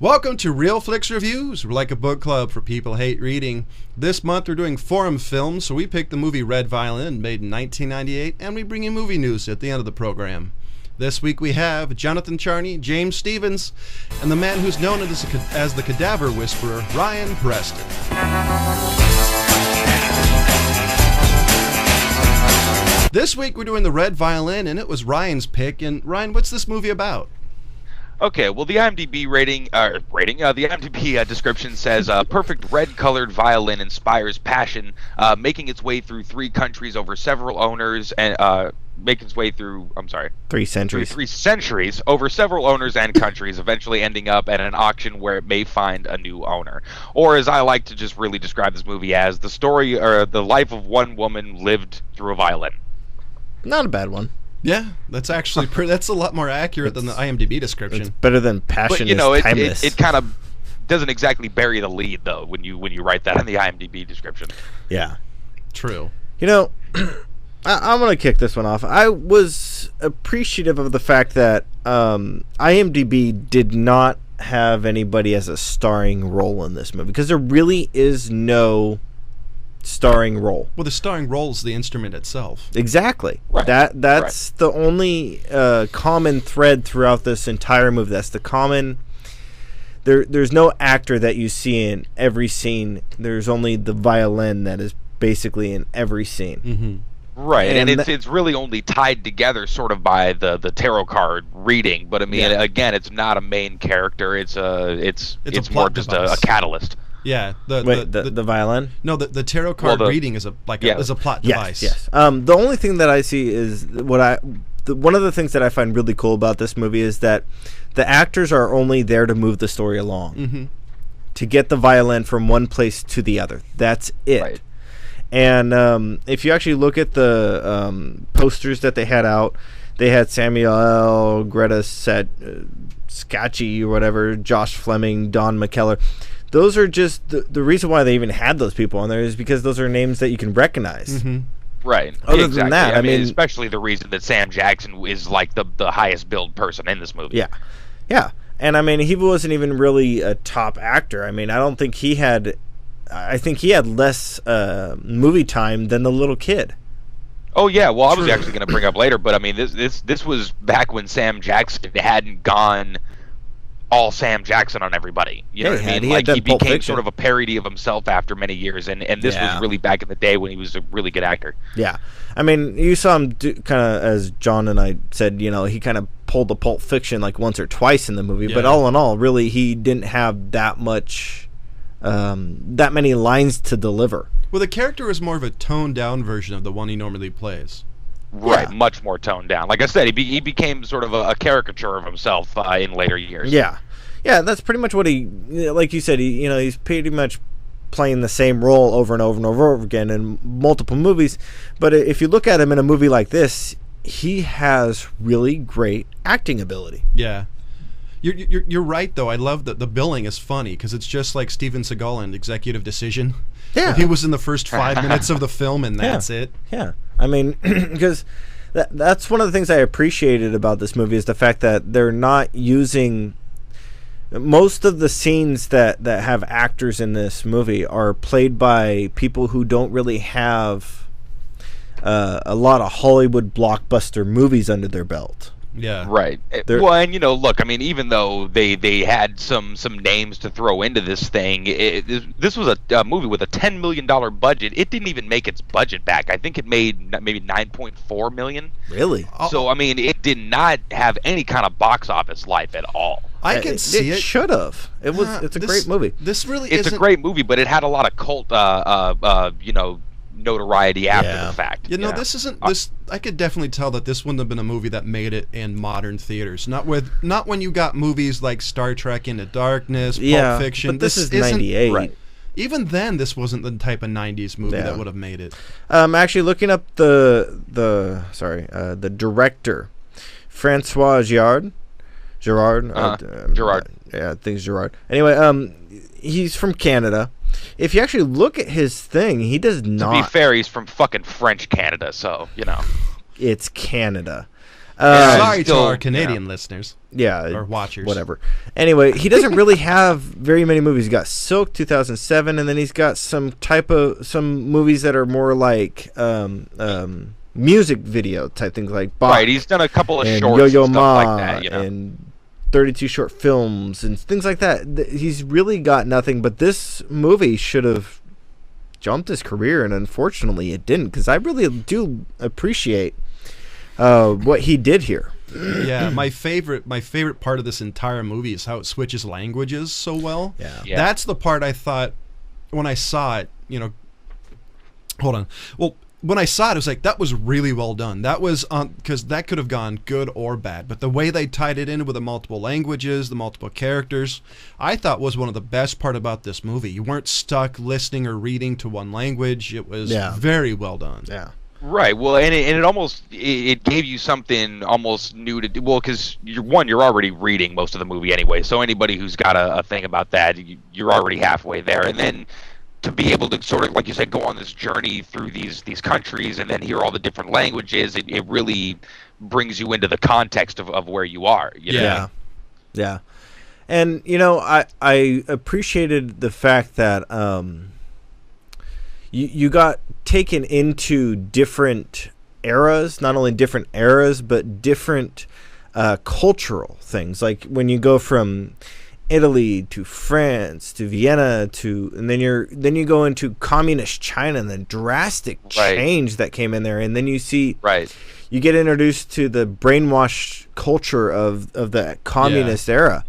Welcome to Real Flix Reviews. We're like a book club for people who hate reading. This month we're doing forum films, so we picked the movie Red Violin, made in 1998, and we bring you movie news at the end of the program. This week we have Jonathan Charney, James Stevens, and the man who's known as the Cadaver Whisperer, Ryan Preston. This week we're doing the Red Violin, and it was Ryan's pick. And Ryan, what's this movie about? Okay, well, the IMDb the IMDb description says, perfect red-colored violin inspires passion, making its way through three countries over several owners, and making its way through, 3 centuries. 3 centuries over several owners and countries, eventually ending up at an auction where it may find a new owner. Or, as I like to just really describe this movie as, the story, or the life of one woman lived through a violin. Not a bad one. Yeah, that's actually that's a lot more accurate than the IMDb description. It's better than Passion is Timeless. It kind of doesn't exactly bury the lead, though, when you write that in the IMDb description. Yeah. True. You know, I'm going to kick this one off. I was appreciative of the fact that IMDb did not have anybody as a starring role in this movie, because there really is no starring role. Well, the starring role is the instrument itself. Exactly. Right. That's the only common thread throughout this entire movie. That's the common. There's no actor that you see in every scene. There's only the violin that is basically in every scene. Mm-hmm. Right, and it's really only tied together sort of by the tarot card reading. But I mean, again, it's not a main character. It's more just a catalyst. Yeah, the violin. No, the tarot card reading is a plot device. Yes. The only thing that I see is one of the things that I find really cool about this movie is that the actors are only there to move the story along, to get the violin from one place to the other. That's it. Right. And if you actually look at the posters that they had out, they had Samuel L. Greta Scacchi or whatever, Josh Fleming, Don McKellar. Those are just the reason why they even had those people on there is because those are names that you can recognize. Mm-hmm. Right. Other than that, I mean, especially the reason that Sam Jackson is like the highest billed person in this movie. Yeah. And I mean, he wasn't even really a top actor. I mean, I think he had less movie time than the little kid. Oh yeah, well I was actually going to bring up later, but I mean this was back when Sam Jackson hadn't gone all Sam Jackson on everybody. You know what I mean? He became sort of a parody of himself after many years, and this was really back in the day when he was a really good actor. Yeah. I mean, you saw him kind of, as John and I said, you know, he kind of pulled the Pulp Fiction like once or twice in the movie, but all in all, really, he didn't have that many lines to deliver. Well, the character is more of a toned-down version of the one he normally plays. Right, much more toned down. Like I said, he became sort of a caricature of himself in later years. Yeah, that's pretty much what like you said, he's pretty much playing the same role over and over and over again in multiple movies. But if you look at him in a movie like this, he has really great acting ability. Yeah. You're right, though. I love that the billing is funny because it's just like Steven Seagal in Executive Decision. Yeah. He was in the first 5 minutes of the film, and that's it. Yeah. I mean, because that's one of the things I appreciated about this movie is the fact that they're not using... Most of the scenes that have actors in this movie are played by people who don't really have a lot of Hollywood blockbuster movies under their belt. Yeah. Right. Well, and look, I mean, even though they had some names to throw into this thing, this was a movie with a $10 million budget. It didn't even make its budget back. I think it made maybe $9.4 million. Really? So, I mean, it did not have any kind of box office life at all. I can see it. It should have. It's a great movie. It's a great movie, but it had a lot of cult, notoriety after the fact. This isn't this. I could definitely tell that this wouldn't have been a movie that made it in modern theaters. Not when you got movies like Star Trek Into Darkness, Pulp Fiction. But this is 98. Right. Even then, this wasn't the type of '90s movie that would have made it. Actually, looking up the director, François Girard. Girard. Yeah, I think it's Girard. Anyway, he's from Canada. If you actually look at his thing, he does not... To be fair, he's from fucking French Canada, so, It's Canada. Sorry to our Canadian listeners. Yeah. Or watchers. Whatever. Anyway, he doesn't really have very many movies. He's got Silk, 2007, and then he's got some movies that are more like music video type things like Bach. Right, he's done a couple of shorts Yo-Yo and stuff Ma like that, you know? and 32 short films and things like that. He's really got nothing, but this movie should have jumped his career, and unfortunately it didn't, because I really do appreciate what he did here. Yeah, my favorite part of this entire movie is how it switches languages so well. Yeah. That's the part I thought when I saw it, hold on. Well, when I saw it, I was like, that was really well done. That was because that could have gone good or bad. But the way they tied it in with the multiple languages, the multiple characters, I thought was one of the best part about this movie. You weren't stuck listening or reading to one language. It was very well done. Yeah. Right. Well, and it almost it gave you something almost new to do. Well, because you're already reading most of the movie anyway. So anybody who's got a thing about that, you're already halfway there. And then to be able to sort of, like you said, go on this journey through these countries and then hear all the different languages, it really brings you into the context of where you are. You know? Yeah. And, I appreciated the fact that you got taken into different eras, not only different eras, but different cultural things. Like when you go from Italy to France to Vienna and then you go into communist China and the drastic change that came in there, and then you see you get introduced to the brainwashed culture of the communist era,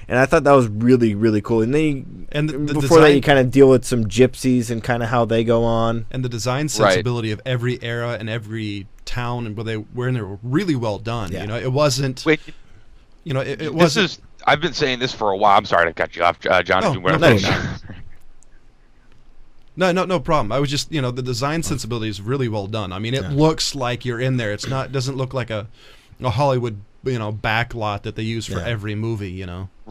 and I thought that was really, really cool. And then before that, you kind of deal with some gypsies and kind of how they go on, and the design sensibility of every era and every town and where they were in there were really well done. Yeah. It wasn't. It wasn't. I've been saying this for a while. I'm sorry to cut you off, John. No problem. I was just, the design sensibility is really well done. I mean, it looks like you're in there. Doesn't look like a Hollywood, back lot that they use for every movie,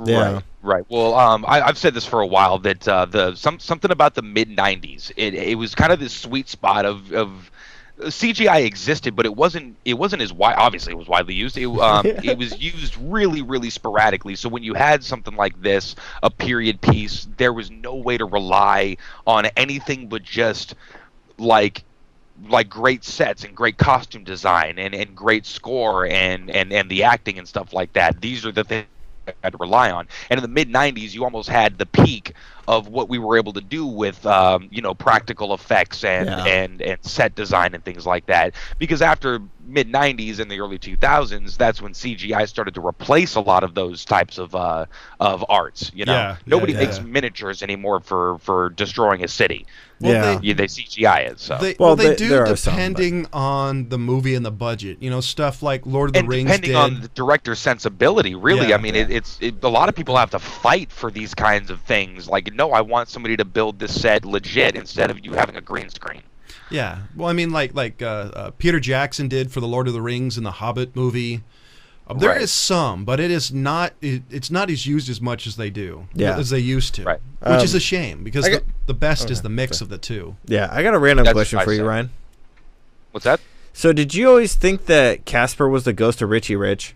Yeah. Right. Well, I've said this for a while that something about the mid '90s. It was kind of this sweet spot of CGI existed, but it wasn't as wide. Obviously, it was widely used. It was used really, really sporadically. So when you had something like this, a period piece, there was no way to rely on anything but just like great sets and great costume design and great score and the acting and stuff like that. These are the things I had to rely on. And in the mid '90s, you almost had the peak of what we were able to do with practical effects and set design and things like that. Because after mid '90s and the early 2000s, that's when CGI started to replace a lot of those types of arts. Nobody makes miniatures anymore for destroying a city. Well, they CGI it. So they do, depending on the movie and the budget. Stuff like Lord of the Rings depending on the director's sensibility. Really, it's a lot of people have to fight for these kinds of things. Like, no, I want somebody to build this set legit instead of you having a green screen. Yeah, well, I mean, like Peter Jackson did for the Lord of the Rings and the Hobbit movie. There is some, but it's not as used as much as they used to, which is a shame because the best is the mix of the two. Yeah, I got a random question for you, Ryan. What's that? So, did you always think that Casper was the ghost of Richie Rich?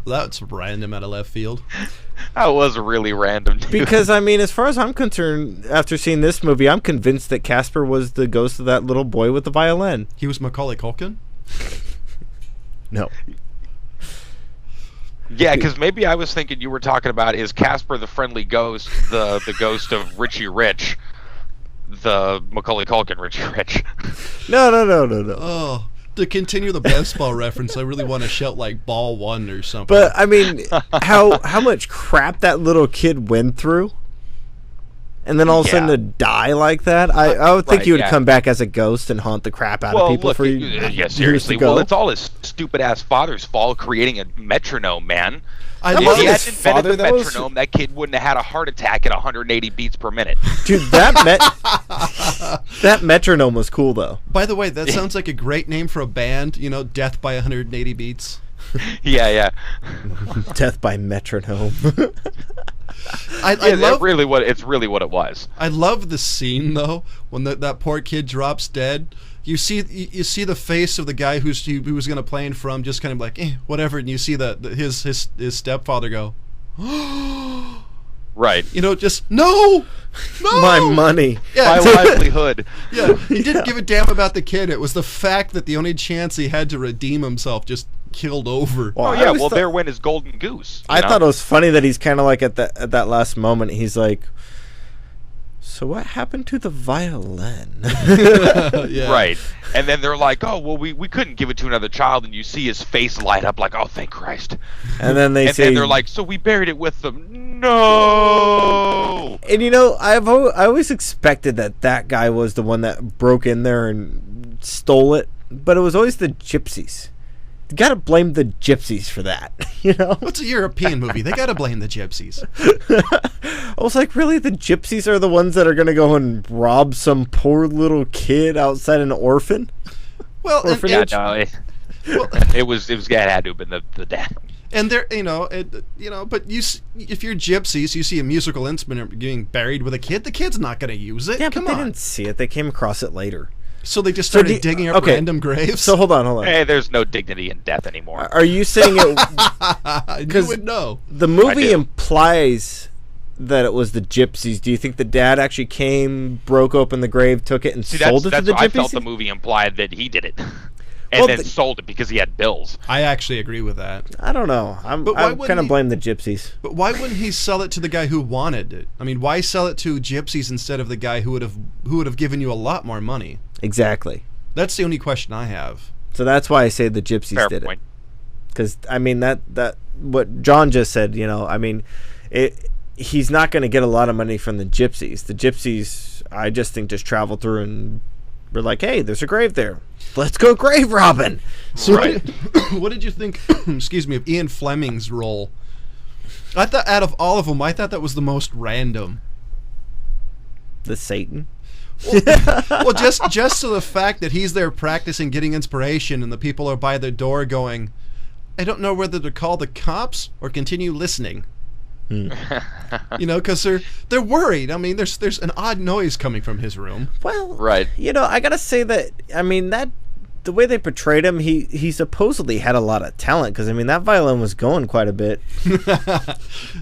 That's random out of left field. That was really random, dude. Because, I mean, as far as I'm concerned, after seeing this movie, I'm convinced that Casper was the ghost of that little boy with the violin. He was Macaulay Culkin? No. Yeah, because maybe I was thinking you were talking about, is Casper the friendly ghost the ghost of Richie Rich, the Macaulay Culkin Richie Rich? No. Oh, to continue the baseball reference, I really want to shout like ball one or something. But, I mean, how much crap that little kid went through? And then all of a sudden to die like that? I would think he would come back as a ghost and haunt the crap out of people for years seriously. to go. Well, it's all his stupid-ass father's fault creating a metronome, man. If he hadn't invented the metronome, that kid wouldn't have had a heart attack at 180 beats per minute. Dude, that metronome was cool, though. By the way, that sounds like a great name for a band, Death by 180 Beats. Yeah. Death by metronome. It's really what it was. I love the scene though when that poor kid drops dead. You see the face of the guy who was going to plane from, just kind of like whatever, and you see his stepfather go, right? Just no, my money, my livelihood. Yeah, he didn't give a damn about the kid. It was the fact that the only chance he had to redeem himself just killed over. Well, there went his golden goose. I thought it was funny that he's kind of like at that last moment, he's like, so what happened to the violin? Yeah. Right. And then they're like, oh, well, we couldn't give it to another child. And you see his face light up like, oh, thank Christ. And then then they're like, so we buried it with them. No. And I always expected that guy was the one that broke in there and stole it. But it was always the gypsies. You gotta blame the gypsies for that, What's a European movie? They gotta blame the gypsies. I was like, really? The gypsies are the ones that are gonna go and rob some poor little kid outside an orphan? Well, it had to have been the dad. And they're, but if you're gypsies, you see a musical instrument being buried with a kid, the kid's not gonna use it. Yeah, Come but on. they didn't see it. They came across it later. So they just started digging up random graves? So hold on. Hey, there's no dignity in death anymore. Are you saying it... You would know. The movie implies that it was the gypsies. Do you think the dad actually came, broke open the grave, took it, and sold it to the gypsies? I felt the movie implied that he did it. And then sold it because he had bills. I actually agree with that. I don't know. I kind of blame the gypsies. But why wouldn't he sell it to the guy who wanted it? I mean, why sell it to gypsies instead of the guy who would have given you a lot more money? Exactly. That's the only question I have. So that's why I say the gypsies did it. Because I mean that what John just said. He's not going to get a lot of money from the gypsies. The gypsies, I just think, just travel through and we're like, hey, there's a grave there. Let's go grave robbing. So right. What did you think, excuse me, of Ian Fleming's role? I thought out of all of them, I thought that was the most random. The Satan? Well, just to the fact that he's there practicing, getting inspiration, and the people are by the door going, I don't know whether to call the cops or continue listening. Because they're worried. I mean, there's an odd noise coming from his room. Well, right. I gotta say that. I mean, that the way they portrayed him, he supposedly had a lot of talent. Because I mean, that violin was going quite a bit.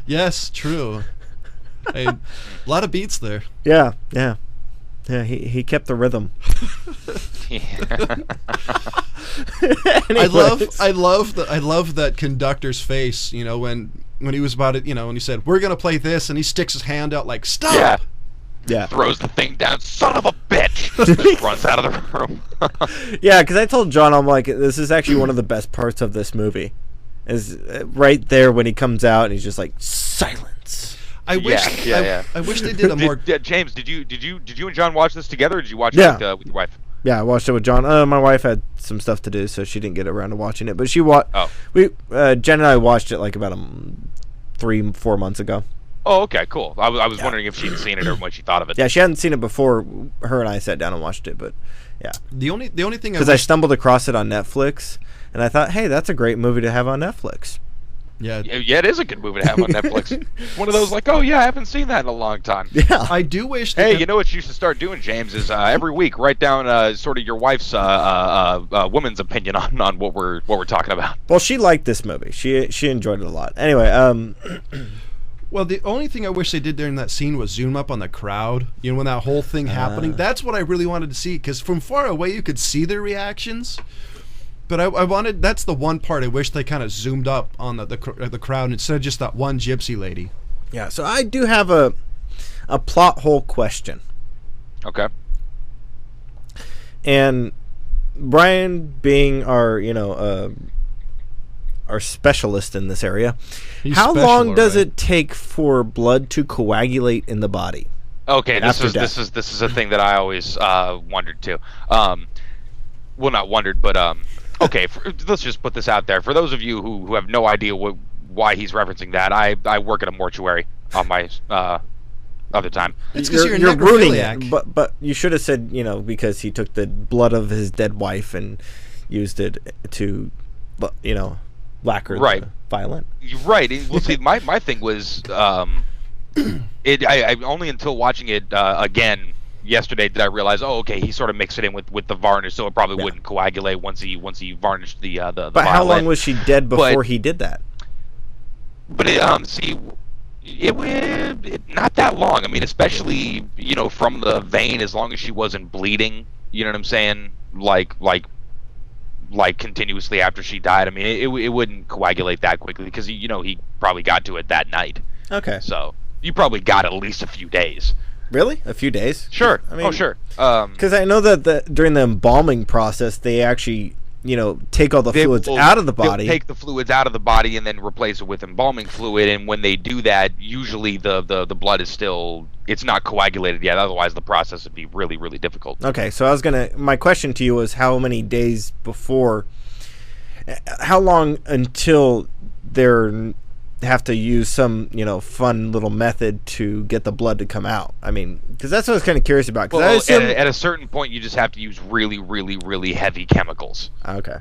Yes, true. A lot of beats there. Yeah. He kept the rhythm. I love that conductor's face. When he was about it, when he said, we're going to play this, and he sticks his hand out like, stop! Yeah. Throws the thing down, son of a bitch! Runs out of the room. Yeah, because I told John, I'm like, this is actually one of the best parts of this movie. Is right there when he comes out, and he's just like, silence. I wish they did a more... James, did you and John watch this together, or did you watch it with your wife? Yeah, I watched it with John. My wife had some stuff to do, so she didn't get around to watching it. But she watched. Oh. Jen and I watched it like about 3-4 months ago. Oh, okay, cool. I was wondering if she'd seen it or what she thought of it. Yeah, she hadn't seen it before. Her and I sat down and watched it, but yeah. The only thing because I stumbled across it on Netflix, and I thought, hey, that's a great movie to have on Netflix. Yeah, it is a good movie to have on Netflix. One of those like, oh yeah, I haven't seen that in a long time. Yeah, I do wish. Hey, you know what you should start doing, James? Is every week write down sort of your wife's woman's opinion on what we're talking about. Well, she liked this movie. She enjoyed it a lot. Anyway, well, the only thing I wish they did during that scene was zoom up on the crowd. When that whole thing happening. That's what I really wanted to see, because from far away you could see their reactions. But I wanted, that's the one part I wish they kind of zoomed up on the crowd instead of just that one gypsy lady. Yeah, so I do have a plot hole question. Okay. And Brian, being our specialist in this area, how long does it take for blood to coagulate in the Okay, this is a thing that I always wondered too. Well, not wondered, but okay, let's just put this out there. For those of you who have no idea why he's referencing that, I work at a mortuary on my other time. It's because you're ruining it. But you should have said, because he took the blood of his dead wife and used it to, lacquer the violin. Right. Well, see, my thing was I only until watching it again yesterday did I realize, oh, okay, he sort of mixed it in with the varnish, so it probably wouldn't coagulate once he varnished the But violin. how long was she dead before he did that? But it not that long. I mean, especially from the vein, as long as she wasn't bleeding. You know what I'm saying? Like continuously after she died. I mean, it wouldn't coagulate that quickly because he probably got to it that night. Okay. So you probably got at least a few days. Really? A few days? Sure. I mean, sure. Because I know that during the embalming process, they actually, take all the fluids out of the body. They'll take the fluids out of the body and then replace it with embalming fluid. And when they do that, usually the blood is still, it's not coagulated yet. Otherwise, the process would be really, really difficult. Okay, so my question to you was how long until they're have to use some fun little method to get the blood to come out. I mean, because that's what I was kind of curious about. Well, at a certain point, you just have to use really, really, really heavy chemicals. Okay.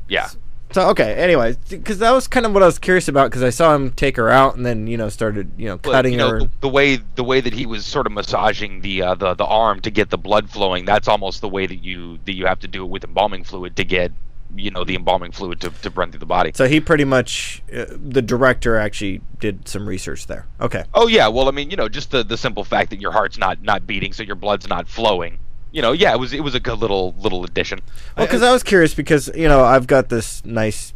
Yeah. So okay. Anyway, because that was kind of what I was curious about. Because I saw him take her out and then started cutting her. The way that he was sort of massaging the arm to get the blood flowing. That's almost the way that you have to do it with embalming fluid to get the embalming fluid to run through the body. So he pretty much, the director actually did some research there. Okay. Oh yeah, well I mean, just the simple fact that your heart's not beating, so your blood's not flowing. Yeah, it was a good little addition. Well, because I was curious because I've got this nice,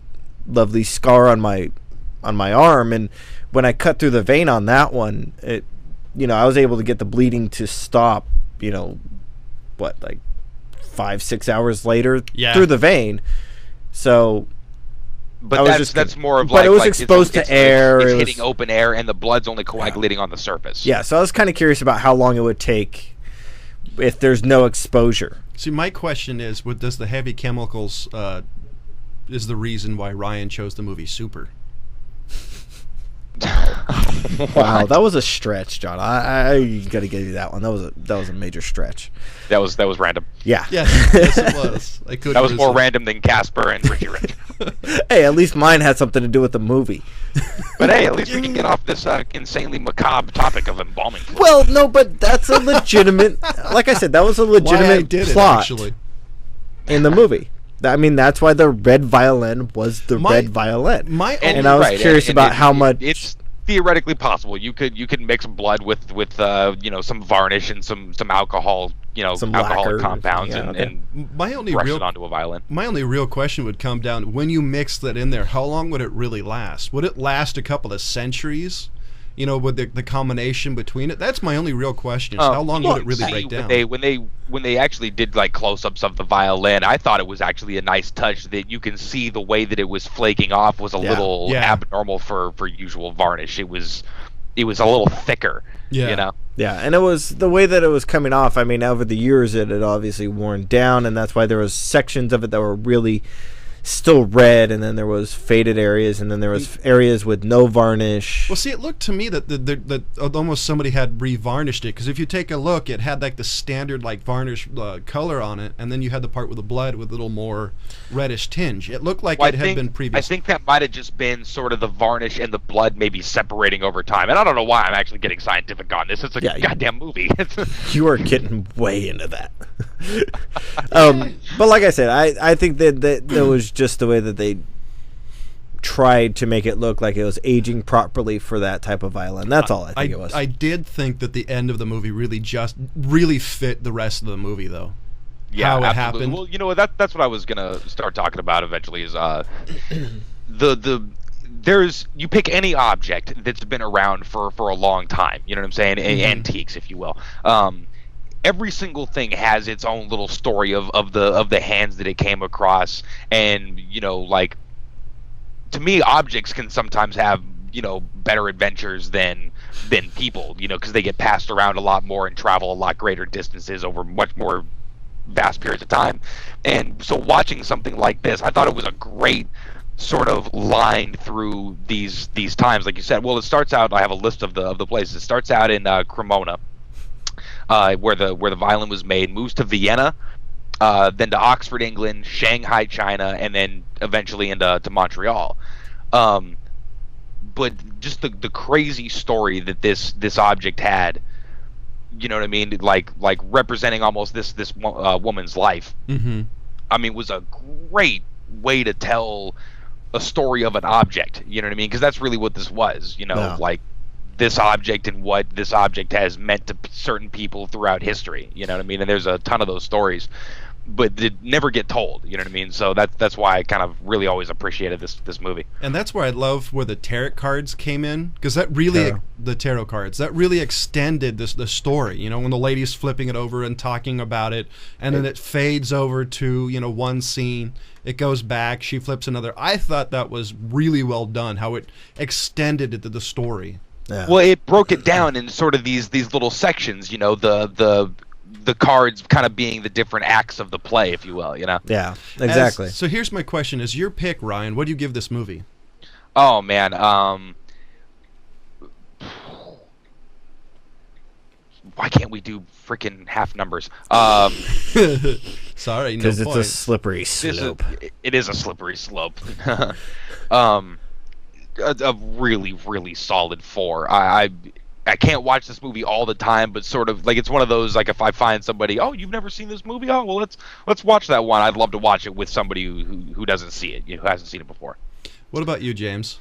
lovely scar on my arm, and when I cut through the vein on that one, it, I was able to get the bleeding to stop. Like 5-6 hours later through the vein. So, but that's more of but it was exposed to air. It's hitting open air, and the blood's only coagulating on the surface. Yeah, so I was kind of curious about how long it would take if there's no exposure. See, my question is, does the heavy chemicals is the reason why Ryan chose the movie Super? Wow, that was a stretch, John. I got to give you that one. That was a major stretch. That was random. Yeah. Yes, it was. That was more random than Casper and Richie Rich. Hey, at least mine had something to do with the movie. But hey, at least we can get off this insanely macabre topic of embalming fluid. Well, no, but that's a legitimate. Like I said, that was a legitimate plot in the movie. I mean, that's why the red violin was the red violin. And I was curious about how much. It's theoretically possible. You could mix blood with some varnish and some alcohol, some alcoholic compounds, and brush it onto a violin. My only real question would come down, when you mix that in there, how long would it really last? Would it last a couple of centuries? With the combination between it? That's my only real question. How long would it really break down? When they actually did like close-ups of the violin, I thought it was actually a nice touch that you can see the way that it was flaking off was a little abnormal for usual varnish. It was a little thicker. Yeah. Yeah, and it was the way that it was coming off. I mean, over the years it had obviously worn down, and that's why there was sections of it that were really still red, and then there was faded areas, and then there was areas with no varnish. Well, see, it looked to me that almost somebody had revarnished it, because if you take a look, it had like the standard like varnish color on it, and then you had the part with the blood with a little more reddish tinge. It looked like it had been previous. I think that might have just been sort of the varnish and the blood maybe separating over time, and I don't know why I'm actually getting scientific on this. It's a goddamn movie. You are getting way into that. But like I said, I think that there was just the way that they tried to make it look like it was aging properly for that type of violin. That's all I think it was. I did think that the end of the movie really fit the rest of the movie, though. Yeah, how it absolutely. happened. Well, that's what I was gonna start talking about eventually. Is you pick any object that's been around for a long time. You know what I'm saying? Antiques, if you will. Every single thing has its own little story of the hands that it came across, and like, to me, objects can sometimes have better adventures than people, because they get passed around a lot more and travel a lot greater distances over much more vast periods of time. And so watching something like this, I thought it was a great sort of line through these times, like you said. Well, it starts out, I have a list of the places. It starts out in Cremona, where the violin was made, moves to Vienna, then to Oxford, England, Shanghai, China, and then eventually into Montreal. But but just the crazy story that this object had. You know what I mean? Like representing almost this woman's life. Mm-hmm. I mean, was a great way to tell a story of an object. You know what I mean? Because that's really what this was. You know, like this object and what this object has meant to certain people throughout history. You know what I mean? And there's a ton of those stories, but they never get told. You know what I mean? So that's why I kind of really always appreciated this movie. And that's where I love where the tarot cards came in, because that really the tarot cards that really extended the story. You know, when the lady's flipping it over and talking about it, and then it fades over to one scene. It goes back. She flips another. I thought that was really well done. How it extended it to the story. Yeah. Well, it broke it down in sort of these little sections. You know, the cards kind of being the different acts of the play, if you will. You know. Yeah. Exactly. So here's my question: is your pick, Ryan? What do you give this movie? Oh man. Why can't we do freaking half numbers? Sorry, no because it's point. a slippery slope. It is a slippery slope. A really, really solid 4. I can't watch this movie all the time, but sort of like it's one of those, like, if I find somebody, oh, you've never seen this movie? Oh, well, let's watch that one. I'd love to watch it with somebody who doesn't see it, who hasn't seen it before. What about you, James?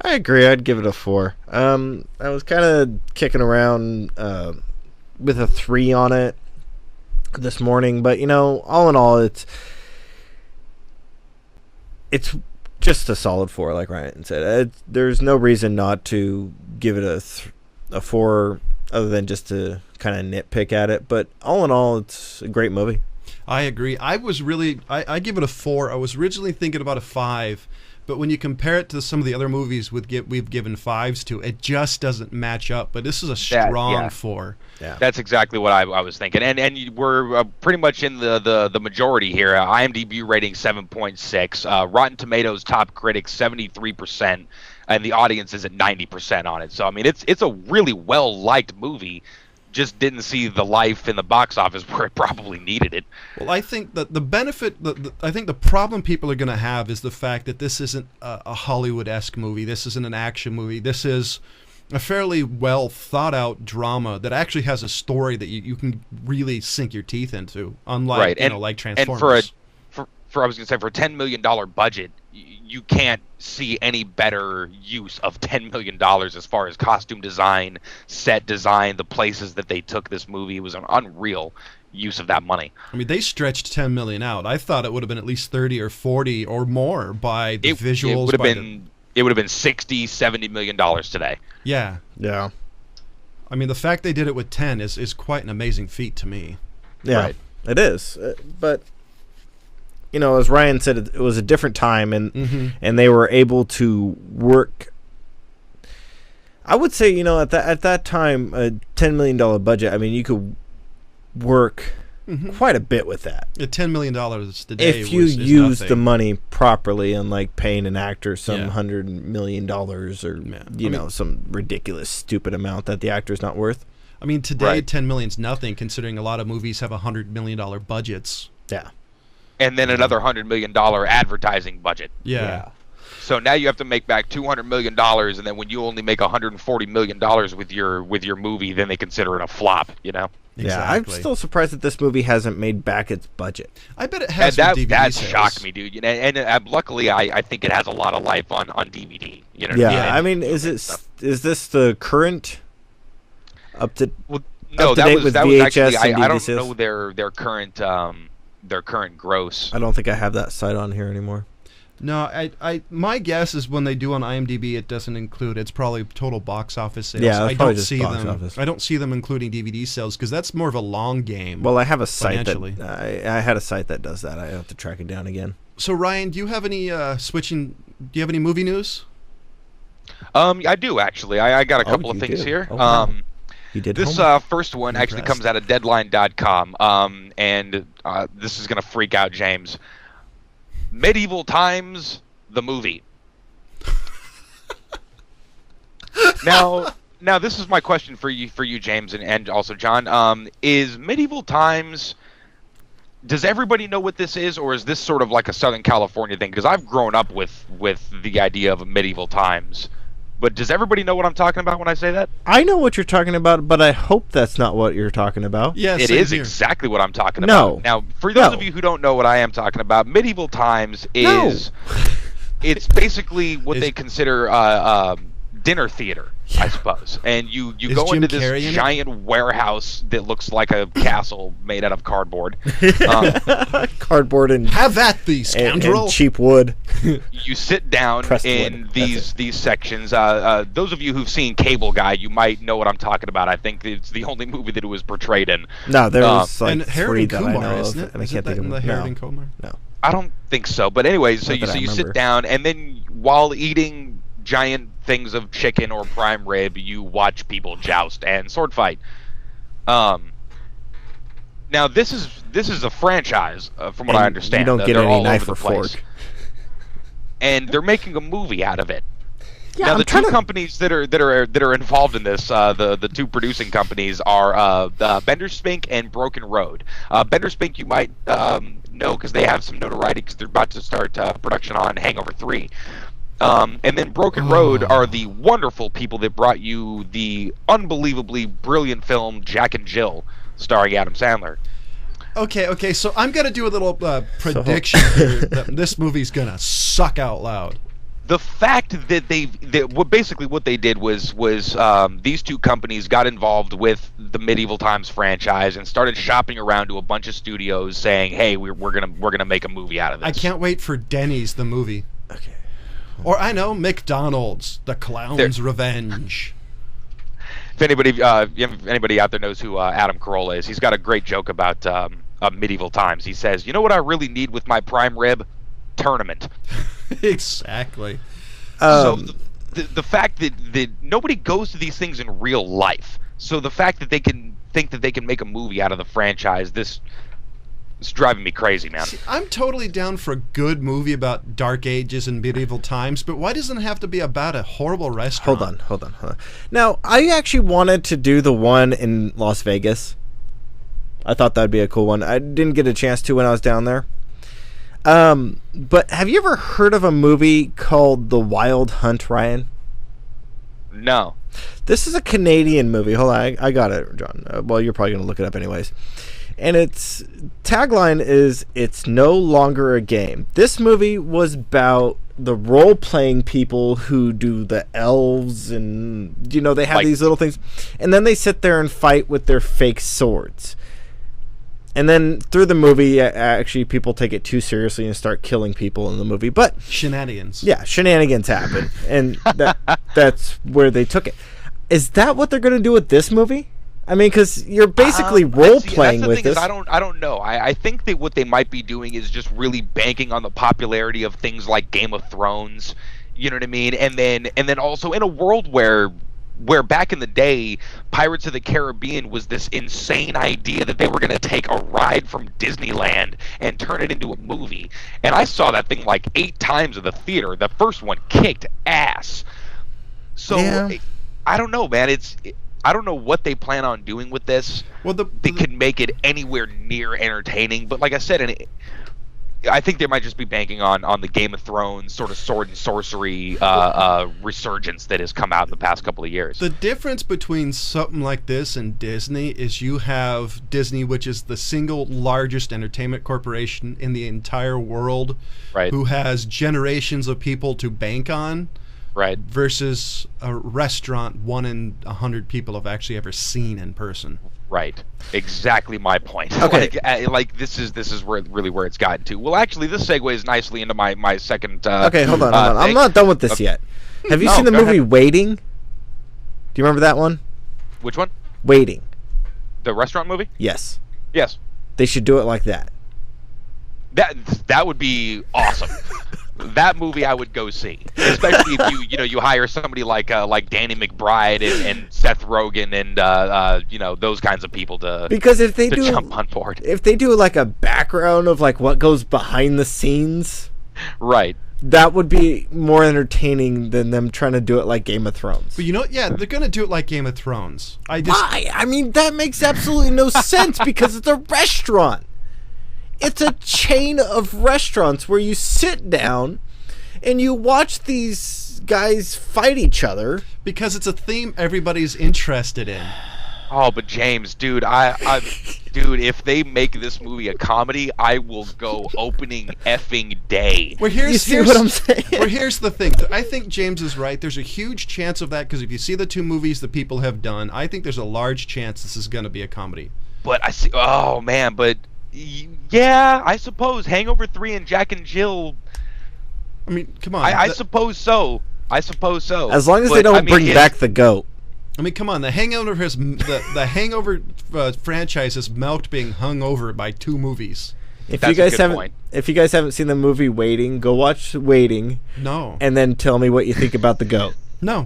I agree. I'd give it a 4. I was kind of kicking around with a 3 on it this morning, but all in all, it's just a solid 4, like Ryan said. There's no reason not to give it a 4, other than just to kind of nitpick at it. But all in all, it's a great movie. I agree. I give it a 4. I was originally thinking about a 5. But when you compare it to some of the other movies we've given 5s to, it just doesn't match up. But this is a strong 4. Yeah, that's exactly what I was thinking. And we're pretty much in the majority here. IMDb rating 7.6. Rotten Tomatoes top critic 73%, and the audience is at 90% on it. So I mean, it's a really well liked movie. Just didn't see the life in the box office where it probably needed it. Well, I think that the benefit, I think the problem people are going to have is the fact that this isn't a Hollywood-esque movie. This isn't an action movie. This is a fairly well thought out drama that actually has a story that you can really sink your teeth into, unlike like Transformers. And for I was going to say, for a $10 million budget, you can't see any better use of $10 million as far as costume design, set design, the places that they took this movie. It was an unreal use of that money. I mean, they stretched $10 million out. I thought it would have been at least 30 or 40 or more by the visuals. It would have been $60-70 million today. Yeah. Yeah. I mean, the fact they did it with 10 is quite an amazing feat to me. Yeah, right. It is. But as Ryan said, it was a different time, and they were able to work. I would say, at that time, a $10 million budget. I mean, you could work quite a bit with that. $10 million today, if you use the money properly, and like paying an actor some $100 million or some ridiculous, stupid amount that the actor's not worth. I mean, today $10 million's nothing, considering a lot of movies have $100 million budgets. Yeah. And then another $100 million advertising budget. Yeah. So now you have to make back $200 million, and then when you only make $140 million with your movie, then they consider it a flop. Exactly. Yeah, I'm still surprised that this movie hasn't made back its budget. I bet it has. That sales. shocked me, dude. And luckily, I think it has a lot of life on DVD. You know. Yeah, I mean, is this the current up to? Well, no, that was actually. I don't know their current. Their current gross. I don't think I have that site on here anymore. No, my guess is when they do on IMDb, it doesn't include. It's probably total box office sales. Yeah, I don't see them. Office. I don't see them including DVD sales because that's more of a long game. Well, I have a site that I had a site that does that. I have to track it down again. So Ryan, do you have any Do you have any movie news? I do actually. I got a couple of things here. Oh, wow. This first one actually comes out of Deadline.com, and this is going to freak out James. Medieval Times, the movie. Now, this is my question for you, James, and also John. Is Medieval Times? Does everybody know what this is, or is this sort of like a Southern California thing? Because I've grown up with the idea of Medieval Times But does everybody know what I'm talking about when I say that? I know what you're talking about, but I hope that's not what you're talking about. Yes, it is exactly what I'm talking about. Now, for those of you who don't know what I am talking about, Medieval Times is it's basically what they consider dinner theater, I suppose. And you go into this giant warehouse that looks like a castle made out of cardboard. Cardboard and have at thee, scoundrel. And cheap wood. You sit down in these sections. Those of you who've seen Cable Guy, you might know what I'm talking about. I think it's the only movie that it was portrayed in. No, there was like and Harold that Kumar, I know isn't of, it? and I can't think of the Harold Kumar. No, I don't think so. But anyway, so you sit down, and then while eating giant things of chicken or prime rib, you watch people joust and sword fight. Now this is a franchise, from what I understand. You don't get any knife or fork. And they're making a movie out of it. Yeah, now the two companies that are involved in this, the two producing companies are Bender Spink and Broken Road. Bender Spink you might know because they have some notoriety because they're about to start production on Hangover 3. And then Broken Road are the wonderful people that brought you the unbelievably brilliant film Jack and Jill, starring Adam Sandler. Okay, so I'm going to do a little prediction here that this movie's going to suck out loud. The fact that what they did was these two companies got involved with the Medieval Times franchise and started shopping around to a bunch of studios saying, "Hey, we're gonna make a movie out of this." I can't wait for Denny's the movie. Okay. Or I know McDonald's, The Clown's Revenge. If anybody out there knows who Adam Carolla is, he's got a great joke about Medieval Times. He says, "You know what I really need with my prime rib? Tournament." Exactly. So the fact that nobody goes to these things in real life, so the fact that they can think that they can make a movie out of the franchise, this is driving me crazy, man. See, I'm totally down for a good movie about dark ages and medieval times, but why doesn't it have to be about a horrible restaurant? Hold on. Now, I actually wanted to do the one in Las Vegas. I thought that'd be a cool one. I didn't get a chance to when I was down there. But have you ever heard of a movie called The Wild Hunt, Ryan? No. This is a Canadian movie. Hold on, I got it, John. Well, you're probably going to look it up anyways. And its tagline is, "It's no longer a game." This movie was about the role-playing people who do the elves and, they have these little things. And then they sit there and fight with their fake swords. And then through the movie, actually, people take it too seriously and start killing people in the movie. But shenanigans. Yeah, shenanigans happen, and that's where they took it. Is that what they're going to do with this movie? I mean, because you're basically role playing with this. I don't know. I think that what they might be doing is just really banking on the popularity of things like Game of Thrones. You know what I mean? And then also in a world where back in the day, Pirates of the Caribbean was this insane idea that they were going to take a ride from Disneyland and turn it into a movie. And I saw that thing like 8 times in the theater. The first one kicked ass. So, yeah. I don't know, man. I don't know what they plan on doing with this. Well, they could make it anywhere near entertaining. But like I said, I think they might just be banking on the Game of Thrones sort of sword and sorcery resurgence that has come out in the past couple of years. The difference between something like this and Disney is you have Disney, which is the single largest entertainment corporation in the entire world, right, who has generations of people to bank on, right, versus a restaurant 1 in 100 people have actually ever seen in person. Right. Exactly my point. Okay. Like this is really where it's gotten to. Well, actually, this segues nicely into my second. Okay, hold on. I'm not done with this yet. Have you seen the movie Waiting? Do you remember that one? Which one? Waiting. The restaurant movie? Yes. Yes. They should do it like that. That would be awesome. That movie I would go see, especially if you hire somebody like Danny McBride and Seth Rogen and those kinds of people to jump on board. If they do like a background of like what goes behind the scenes, right, that would be more entertaining than them trying to do it like Game of Thrones. But they're gonna do it like Game of Thrones. Why? I mean, that makes absolutely no sense because it's a restaurant. It's a chain of restaurants where you sit down and you watch these guys fight each other. Because it's a theme everybody's interested in. Oh, but James, dude, dude, if they make this movie a comedy, I will go opening effing day. Well, You see what I'm saying? Well, here's the thing. I think James is right. There's a huge chance of that because if you see the two movies that people have done, I think there's a large chance this is going to be a comedy. But I see. Oh man, but yeah, I suppose Hangover 3 and Jack and Jill. I mean, come on. I suppose so. As long as they don't bring back the goat. I mean, come on. The Hangover the Hangover franchise is milked being hung over by two movies. If you guys haven't seen the movie Waiting, go watch Waiting. No. And then tell me what you think about the goat. No.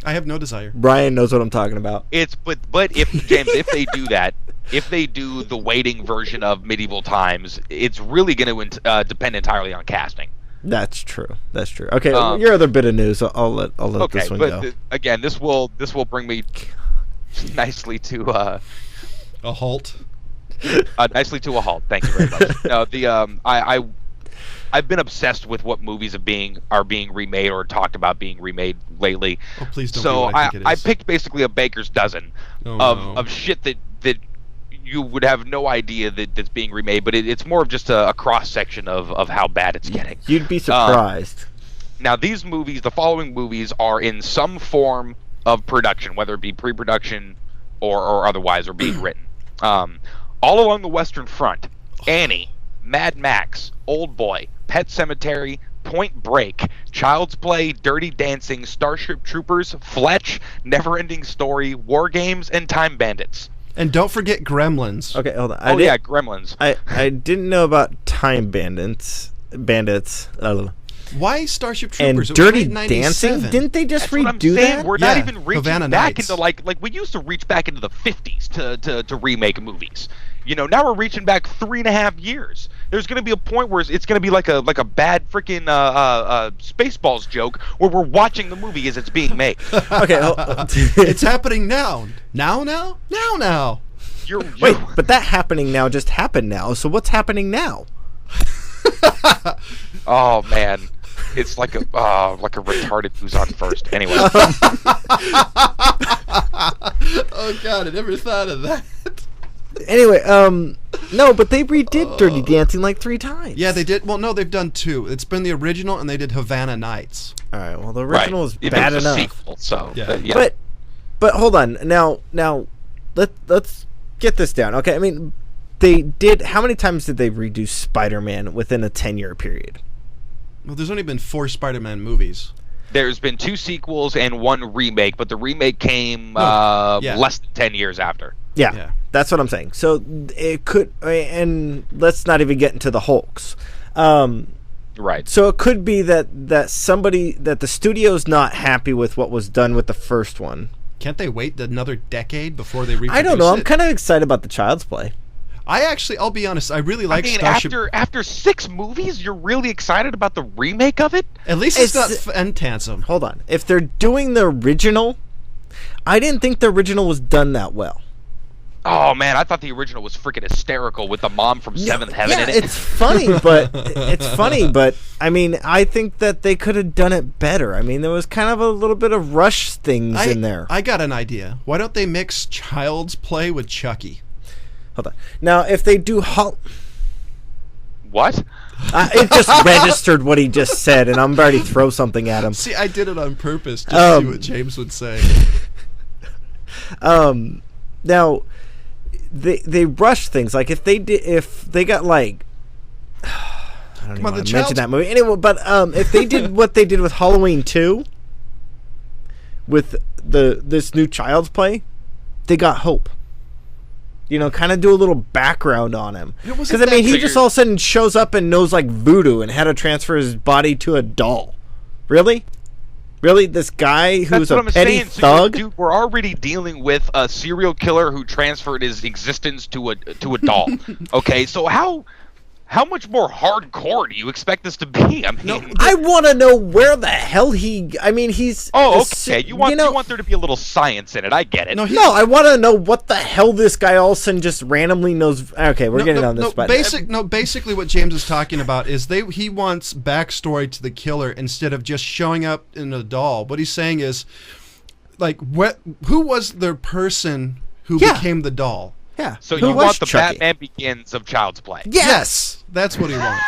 I have no desire. Brian knows what I'm talking about. But if James, if they do that, if they do the Waiting version of Medieval Times, it's really going to depend entirely on casting. That's true. Okay, your other bit of news, I'll let this one go. Again, this will bring me nicely to a halt. Nicely to a halt. Thank you very much. No, I've been obsessed with what movies are being remade or talked about being remade lately. Oh, please don't. So be what I think it is. I picked basically a baker's dozen of shit that you would have no idea that's being remade, but it's more of just a cross section of how bad it's getting. You'd be surprised. Now these movies, the following movies, are in some form of production, whether it be pre-production or otherwise, or being written. All along the Western Front: Annie, Mad Max, Old Boy, Pet Sematary, Point Break, Child's Play, Dirty Dancing, Starship Troopers, Fletch, Neverending Story, War Games, and Time Bandits. And don't forget Gremlins. Okay, hold on. Gremlins. I didn't know about Time Bandits. Why Starship Troopers? And Dirty Dancing? Didn't they just redo that? We're not even reaching Havana back Nights. into like we used to reach back into the 50s to remake movies. You know, now we're reaching back 3.5 years. There's going to be a point where it's going to be like a bad freaking Spaceballs joke where we're watching the movie as it's being made. Okay, it's happening now. Now. Wait, but that happening now just happened now. So what's happening now? Oh man, it's like a retarded who's on first. Anyway. Oh God, I never thought of that. Anyway, no, but they redid Dirty Dancing like 3 times. Yeah, they did. Well, no, they've done 2. It's been the original, and they did Havana Nights. All right. Well, the original is bad enough. Sequel, so yeah. But hold on. Now let's get this down. Okay. I mean, they did. How many times did they redo Spider-Man within a 10-year period? Well, there's only been 4 Spider-Man movies. There's been 2 sequels and 1 remake, but the remake came less than 10 years after. Yeah, that's what I'm saying. So it could, and let's not even get into the Hulks. Right. So it could be that the studio's not happy with what was done with the first one. Can't they wait another decade before they reproduce it? I don't know. I'm kind of excited about the Child's Play. I'll be honest, I really like Starship. After 6 movies, you're really excited about the remake of it? At least it's not phantasm. Hold on. If they're doing the original, I didn't think the original was done that well. Oh man, I thought the original was freaking hysterical with the mom from Seventh Heaven in it. It's funny, but I mean, I think that they could have done it better. I mean, there was kind of a little bit of rush things in there. I got an idea. Why don't they mix Child's Play with Chucky? Hold on. Now, if they do what? It just registered what he just said, and I'm about to throw something at him. See, I did it on purpose just to see what James would say. Now, they rush things. Like if they got like, I don't even want to mention that movie anyway. But if they did what they did with Halloween 2, with this new Child's Play, they got hope. You know, kind of do a little background on him. Because, I mean, he just all of a sudden shows up and knows, like, voodoo and how to transfer his body to a doll. Really? Really? This guy who's a petty thug? So we're already dealing with a serial killer who transferred his existence to a doll. Okay, so how how much more hardcore do you expect this to be? I mean, I want to know where the hell he's. Oh, okay. You want there to be a little science in it. I get it. No, I want to know what the hell this guy all of a sudden just randomly knows. Okay, we're getting on this. Basically, what James is talking about is he wants backstory to the killer instead of just showing up in a doll. What he's saying is, like, who was the person who became the doll? Yeah. So you want the Chucky? Batman Begins of Child's Play? Yes, that's what he wants.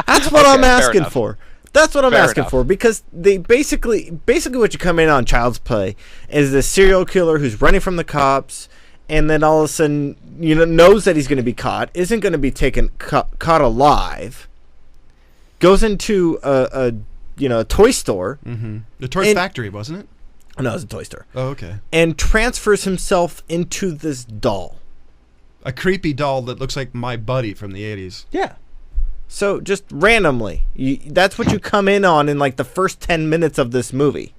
That's what I'm asking for. That's what I'm asking for, because they basically what you come in on Child's Play is the serial killer who's running from the cops, and then all of a sudden knows that he's going to be caught, isn't going to be caught alive, goes into a toy store, the toy factory, wasn't it? No, it was a toy store. Oh, okay. And transfers himself into this doll. A creepy doll that looks like my buddy from the 80s. Yeah. So just randomly, that's what you come in on in like the first 10 minutes of this movie.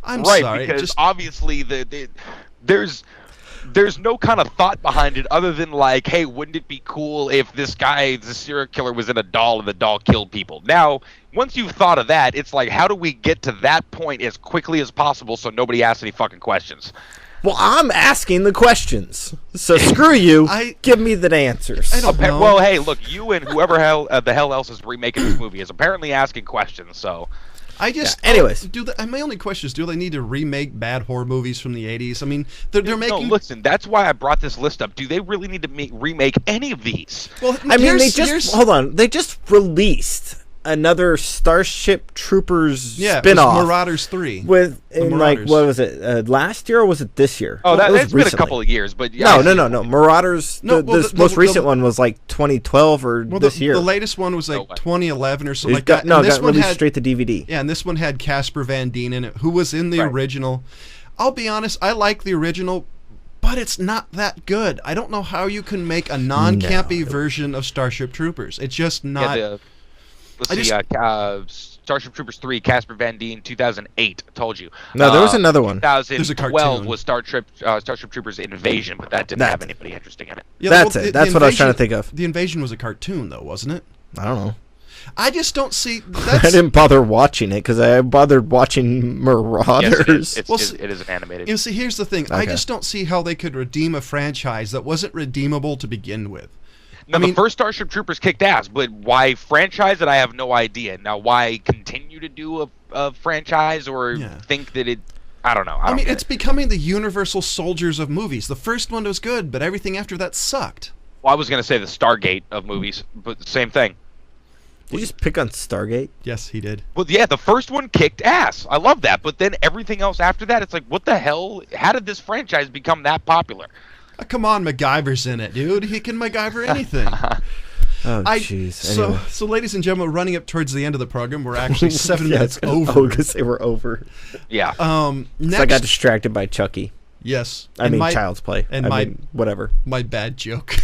I'm sorry. Because obviously there's no kind of thought behind it other than like, hey, wouldn't it be cool if this guy, the serial killer, was in a doll and the doll killed people? Now, once you've thought of that, it's like, how do we get to that point as quickly as possible so nobody asks any fucking questions? Well, I'm asking the questions, so screw you. Give me the answers. I don't know. Well, hey, look, you and whoever the hell else is remaking this movie is apparently asking questions. So, anyways, my only question is: do they need to remake bad horror movies from the 80s? I mean, they're making. No, listen, that's why I brought this list up. Do they really need to remake any of these? Well, hold on. They just released another Starship Troopers spinoff, Marauders 3. What was it? Last year or was it this year? Oh, it's been a couple of years, but yeah. No. Marauders. The most recent one was like 2012 or this year. The latest one was like 2011 or something like that. No, it got released straight to DVD. Yeah, and this one had Casper Van Dien in it, who was in the original. I'll be honest, I like the original, but it's not that good. I don't know how you can make a non-campy version of Starship Troopers. It's just not. Starship Troopers 3, Casper Van Dien, 2008. I told you. No, there was another one. 2012 was Starship Troopers Invasion, but that didn't have anybody interesting in it. Yeah, that's it. That's what I was trying to think of. The Invasion was a cartoon, though, wasn't it? I don't know. I just don't see. I didn't bother watching it because I bothered watching Marauders. Yes, it is an animated. You see, here's the thing. Okay. I just don't see how they could redeem a franchise that wasn't redeemable to begin with. Now, the first Starship Troopers kicked ass, but why franchise it, I have no idea. Now, why continue to do a franchise or think that it... I don't know. It's becoming the universal soldiers of movies. The first one was good, but everything after that sucked. Well, I was going to say the Stargate of movies, but same thing. Did you just pick on Stargate? Yes, he did. Well, yeah, the first one kicked ass. I love that. But then everything else after that, it's like, what the hell? How did this franchise become that popular? Come on, MacGyver's in it, dude. He can MacGyver anything. Oh, jeez. Anyway. So, ladies and gentlemen, running up towards the end of the program, we're actually 7 minutes over. Oh, because they were over. Yeah. Next, I got distracted by Chucky. Yes. Child's Play. And whatever. My bad joke.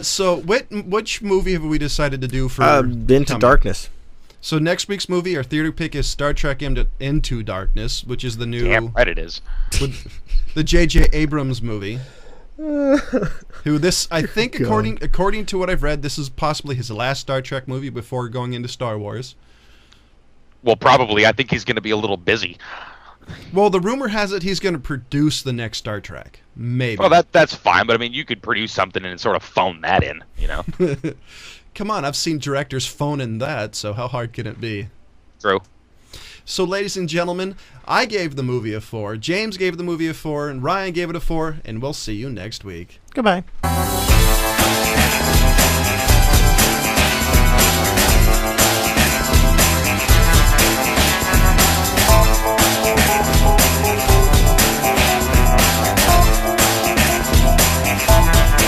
So, which movie have we decided to do for Into Darkness? So next week's movie, our theater pick is Star Trek Into Darkness, which is the new... Damn right it is. The J.J. Abrams movie. Who this, I think, according to what I've read, this is possibly his last Star Trek movie before going into Star Wars. Well, probably. I think he's going to be a little busy. Well, the rumor has it he's going to produce the next Star Trek. Maybe. Well, that's fine, but I mean, you could produce something and sort of phone that in, you know? Come on, I've seen directors phone in that, so how hard can it be? True. So, ladies and gentlemen, I gave the movie a 4, James gave the movie a 4, and Ryan gave it a 4, and we'll see you next week. Goodbye.